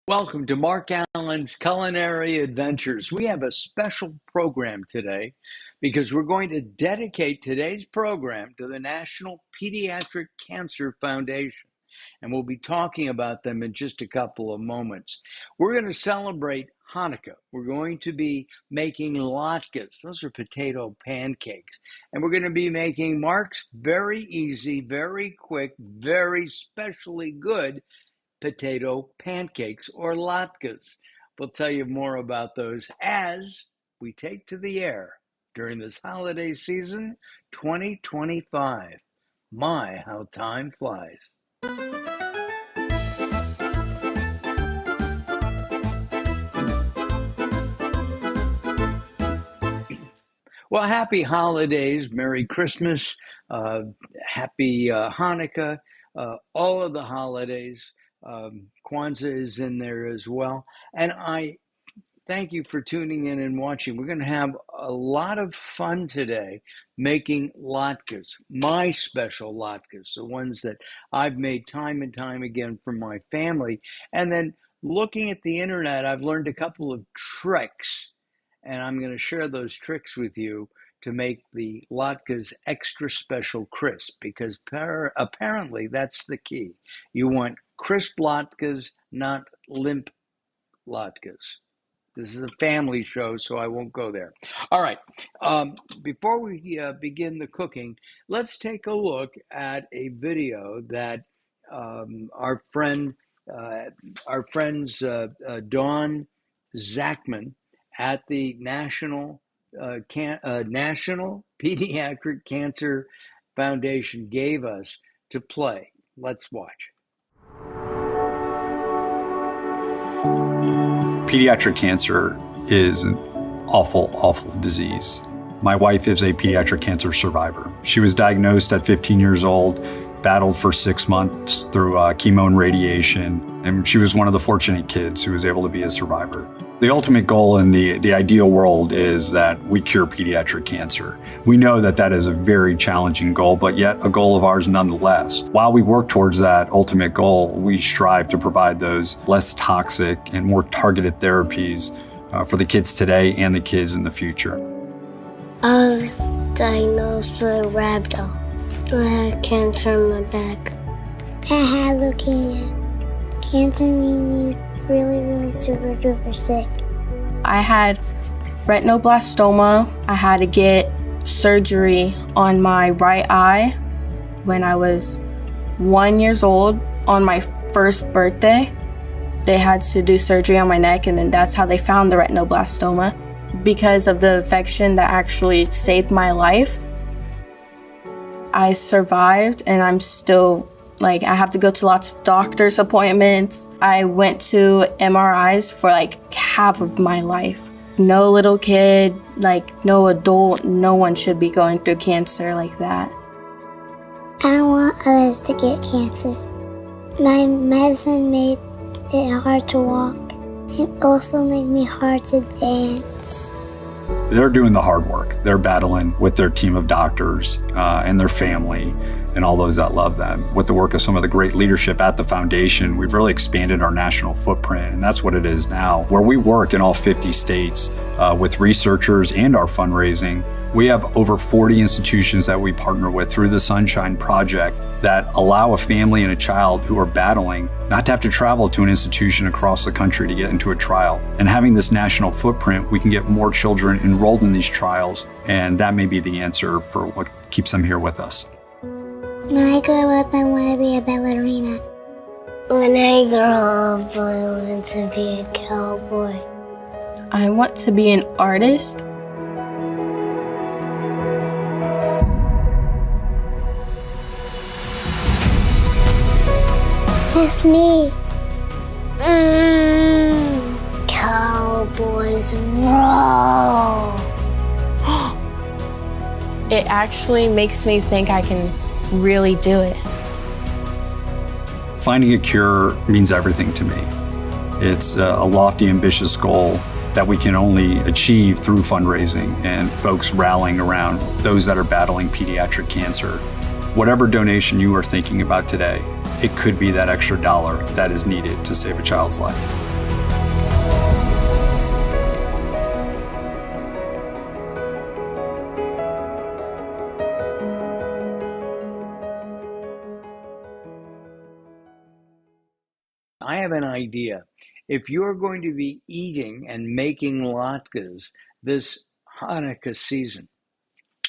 Welcome to Mark Allen's Culinary Adventures. We have a special program today because we're going to dedicate today's program to the National Pediatric Cancer Foundation. And we'll be talking about them in just a couple of moments. We're going to celebrate Hanukah. We're going to be making latkes. Those are potato pancakes. And we're going to be making Mark's very easy, very quick, very specially good potato pancakes or latkes. We'll tell you more about those as we take to the air during this holiday season 2025. My, how time flies. Well, happy holidays, Merry Christmas, happy Hanukkah, all of the holidays. Kwanzaa is in there as well. And I thank you for tuning in and watching. We're going to have a lot of fun today making latkes, my special latkes, the ones that I've made time and time again for my family. And then looking at the internet, I've learned a couple of tricks, and I'm going to share those tricks with you to make the latkes extra special crisp, because apparently that's the key. You want crisp latkes, not limp latkes. This is a family show, so I won't go there. All right. Before we begin the cooking, let's take a look at a video that our friends Dawn Zachman at the National Pediatric Cancer Foundation gave us to play. Let's watch. Pediatric cancer is an awful, awful disease. My wife is a pediatric cancer survivor. She was diagnosed at 15 years old, battled for 6 months through chemo and radiation, and she was one of the fortunate kids who was able to be a survivor. The ultimate goal in the ideal world is that we cure pediatric cancer. We know that that is a very challenging goal, but yet a goal of ours nonetheless. While we work towards that ultimate goal, we strive to provide those less toxic and more targeted therapies for the kids today and the kids in the future. I was diagnosed with rhabdo. I had cancer in my back. I had leukemia. Cancer means you really super duper sick. I had retinoblastoma. I had to get surgery on my right eye when I was 1 year old on my first birthday. They had to do surgery on my neck, and then that's how they found the retinoblastoma. Because of the infection that actually saved my life, I survived, and I'm still I have to go to lots of doctor's appointments. I went to MRIs for half of my life. No little kid, no adult, no one should be going through cancer like that. I don't want others to get cancer. My medicine made it hard to walk. It also made me hard to dance. They're doing the hard work. They're battling with their team of doctors and their family and all those that love them. With the work of some of the great leadership at the foundation, we've really expanded our national footprint, and that's what it is now. Where we work in all 50 states with researchers and our fundraising, we have over 40 institutions that we partner with through the Sunshine Project that allow a family and a child who are battling not to have to travel to an institution across the country to get into a trial. And having this national footprint, we can get more children enrolled in these trials, and that may be the answer for what keeps them here with us. When I grow up, I want to be a ballerina. When I grow up, I want to be a cowboy. I want to be an artist. That's me. Cowboys roll. It actually makes me think I can really do it. Finding a cure means everything to me. It's a lofty, ambitious goal that we can only achieve through fundraising and folks rallying around those that are battling pediatric cancer. Whatever donation you are thinking about today, it could be that extra dollar that is needed to save a child's life. have an idea. If you're going to be eating and making latkes this Hanukkah season,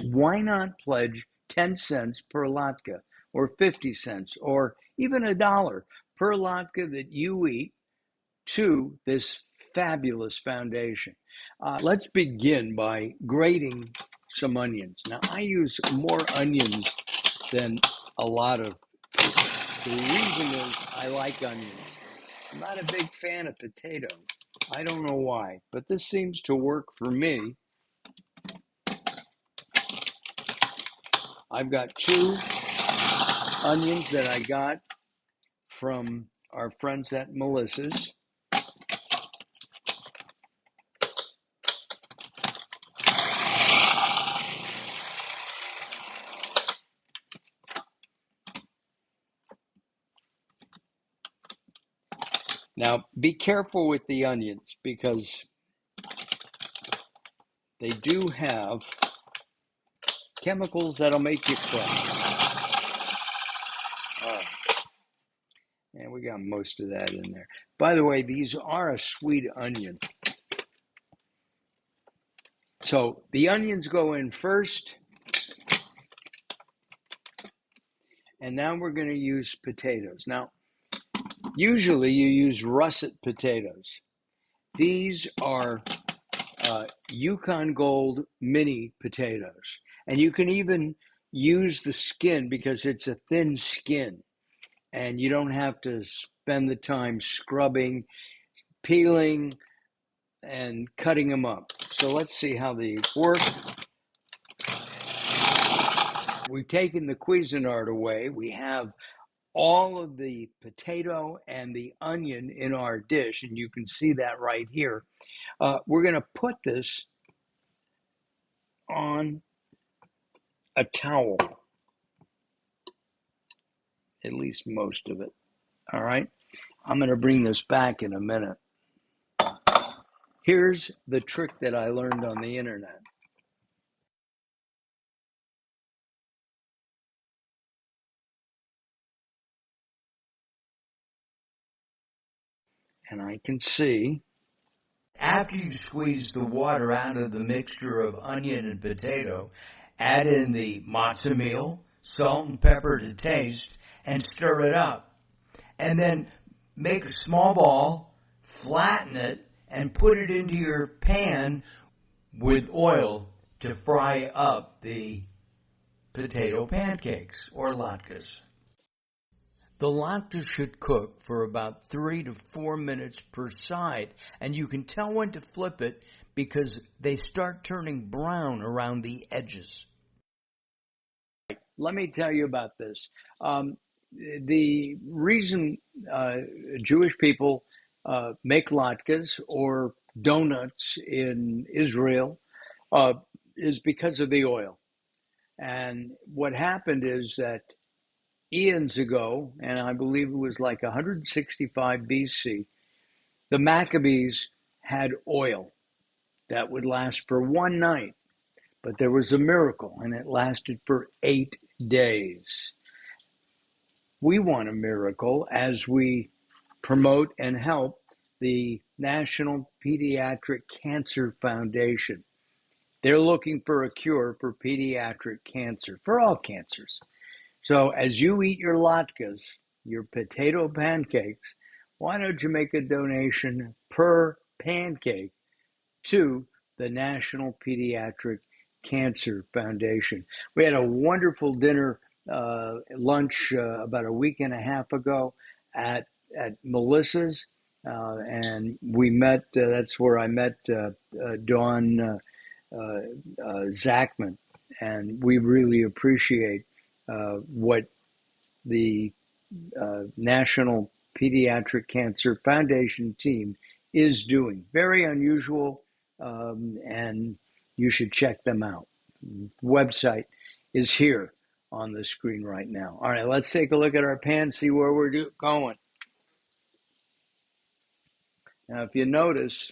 why not pledge 10 cents per latke, or 50 cents, or even $1 per latke that you eat to this fabulous foundation? Let's begin by grating some onions. Now, I use more onions than a lot of people. The reason is I like onions. I'm not a big fan of potatoes. I don't know why, but this seems to work for me. I've got 2 onions that I got from our friends at Melissa's. Now, be careful with the onions because they do have chemicals that'll make you cry. And we got most of that in there. By the way, these are a sweet onion. So the onions go in first. And now we're going to use potatoes. Now, usually you use russet potatoes. These are Yukon Gold mini potatoes. And you can even use the skin because it's a thin skin. And you don't have to spend the time scrubbing, peeling, and cutting them up. So let's see how these work. We've taken the Cuisinart away. We have all of the potato and the onion in our dish, and you can see that right here. We're going to put this on a towel, at least most of it. All right, I'm going to bring this back in a minute. Here's the trick that I learned on the internet. And I can see, after you squeeze the water out of the mixture of onion and potato, add in the matzah meal, salt and pepper to taste, and stir it up. And then make a small ball, flatten it, and put it into your pan with oil to fry up the potato pancakes or latkes. The latkes should cook for about 3 to 4 minutes per side, and you can tell when to flip it because they start turning brown around the edges. let me tell you about this. The reason Jewish people make latkes or donuts in Israel is because of the oil. And what happened is that eons ago, and I believe it was like 165 BC, the Maccabees had oil that would last for one night. But there was a miracle, and it lasted for 8 days. We want a miracle as we promote and help the National Pediatric Cancer Foundation. They're looking for a cure for pediatric cancer, for all cancers. So as you eat your latkes, your potato pancakes, why don't you make a donation per pancake to the National Pediatric Cancer Foundation? We had a wonderful dinner, lunch about a week and a half ago at Melissa's, and we met, that's where I met Dawn Zachman, and we really appreciate what the National Pediatric Cancer Foundation team is doing. Very unusual, and you should check them out. Website is here on the screen right now. All right, let's take a look at our pan, see where we're going. Now, if you notice,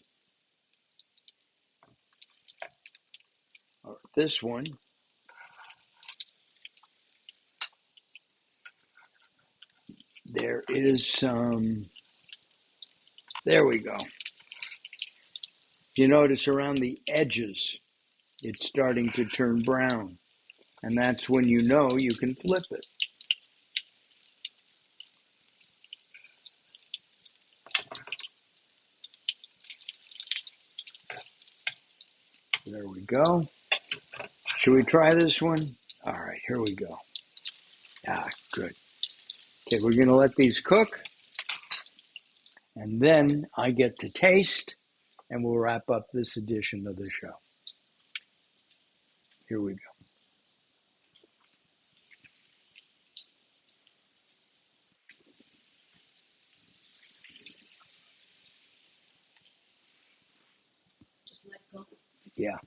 this one, there is some There we go. You notice around the edges, it's starting to turn brown. And that's when you know you can flip it. There we go. Should we try this one? All right, here we go. Ah, good. Okay, we're going to let these cook. And then I get to taste, and we'll wrap up this edition of the show. Here we go. Yeah.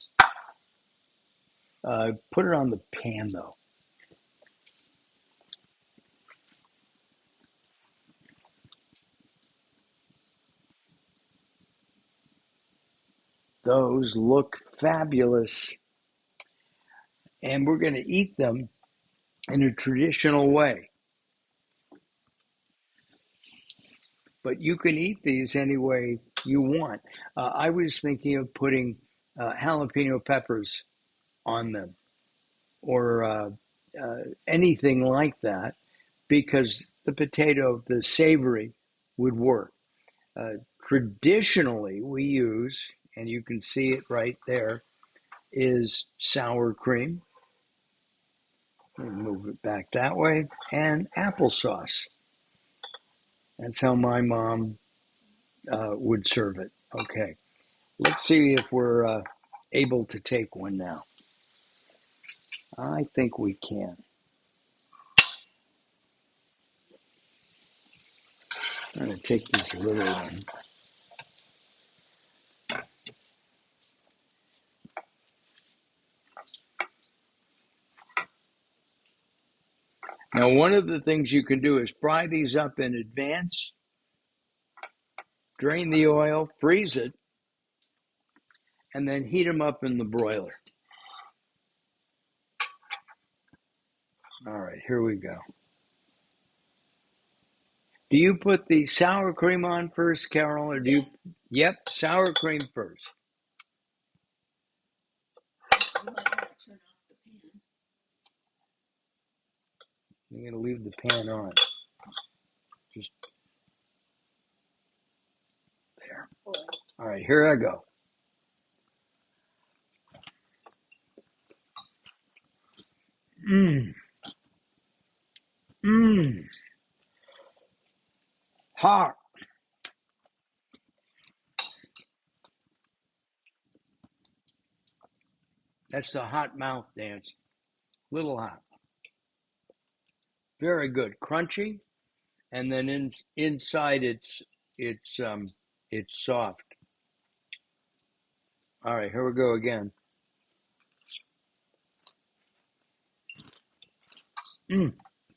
Put it on the pan, though. Those look fabulous. And we're going to eat them in a traditional way. But you can eat these any way you want. I was thinking of putting jalapeno peppers on them or anything like that because the potato, the savory, would work. Traditionally, we use, and you can see it right there, is sour cream. Move it back that way, and applesauce. That's how my mom would serve it. Okay, let's see if we're able to take one now. I think we can. I'm going to take this little one. Now, one of the things you can do is fry these up in advance, drain the oil, freeze it, and then heat them up in the broiler. All right, here we go. Do you put the sour cream on first, Carol, or do you? Yep, sour cream first. You might want to turn off the pan. I'm going to leave the pan on. Just there. All right, here I go. Mmm. Mmm. Hot. That's the hot mouth dance. Little hot. Very good. Crunchy, and then inside it's soft. All right, here we go again.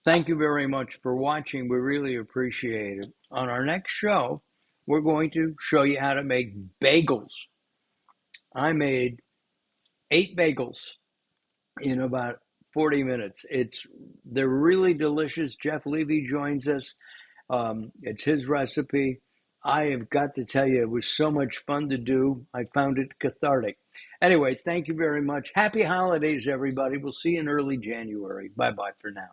Thank you very much for watching. We really appreciate it. On our next show, we're going to show you how to make bagels. I made 8 bagels in about 40 minutes. They're really delicious. Jeff Levy joins us. It's his recipe. I have got to tell you, it was so much fun to do. I found it cathartic. Anyway, thank you very much. Happy holidays, everybody. We'll see you in early January. Bye-bye for now.